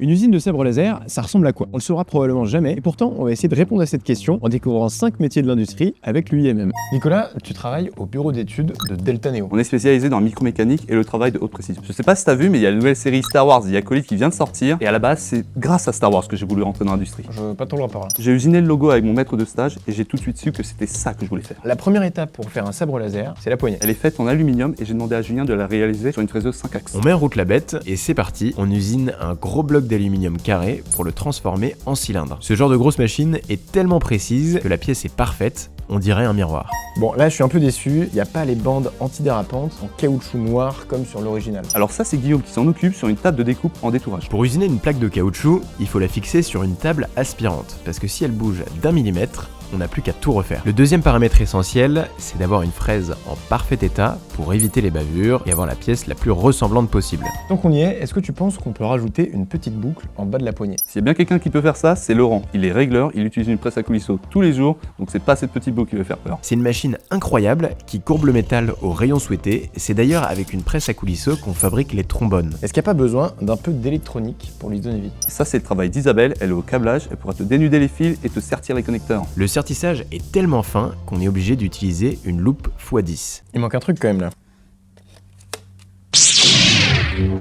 Une usine de sabre laser, ça ressemble à quoi? On le saura probablement jamais, et pourtant on va essayer de répondre à cette question en découvrant 5 métiers de l'industrie avec l'UIMM. Nicolas, tu travailles au bureau d'études de Delta Neo. On est spécialisé dans la micromécanique et le travail de haute précision. Je sais pas si t'as vu, mais il y a la nouvelle série Star Wars The Acolyte qui vient de sortir, et à la base, c'est grâce à Star Wars que j'ai voulu rentrer dans l'industrie. Je veux pas trop le rapport là. J'ai usiné le logo avec mon maître de stage et j'ai tout de suite su que c'était ça que je voulais faire. La première étape pour faire un sabre laser, c'est la poignée. Elle est faite en aluminium et j'ai demandé à Julien de la réaliser sur une fraiseuse 5 axes. On met en route la bête et c'est parti, on usine un gros bloc d'aluminium carré pour le transformer en cylindre. Ce genre de grosse machine est tellement précise que la pièce est parfaite, on dirait un miroir. Bon, là je suis un peu déçu, il n'y a pas les bandes antidérapantes en caoutchouc noir comme sur l'original. Alors ça, c'est Guillaume qui s'en occupe sur une table de découpe en détourage. Pour usiner une plaque de caoutchouc, il faut la fixer sur une table aspirante, parce que si elle bouge d'1 millimètre, on n'a plus qu'à tout refaire. Le deuxième paramètre essentiel, c'est d'avoir une fraise en parfait état pour éviter les bavures et avoir la pièce la plus ressemblante possible. Donc on y est, est-ce que tu penses qu'on peut rajouter une petite boucle en bas de la poignée? S'il y a bien quelqu'un qui peut faire ça, c'est Laurent. Il est régleur, il utilise une presse à coulisseaux tous les jours, donc c'est pas cette petite boucle qui va faire peur. C'est une machine incroyable qui courbe le métal au rayon souhaité. C'est d'ailleurs avec une presse à coulisseaux qu'on fabrique les trombones. Est-ce qu'il n'y a pas besoin d'un peu d'électronique pour lui donner vie? Ça, c'est le travail d'Isabelle, elle est au câblage, elle pourra te dénuder les fils et te sertir les connecteurs. Le sertissage est tellement fin qu'on est obligé d'utiliser une loupe x10. Il manque un truc quand même là.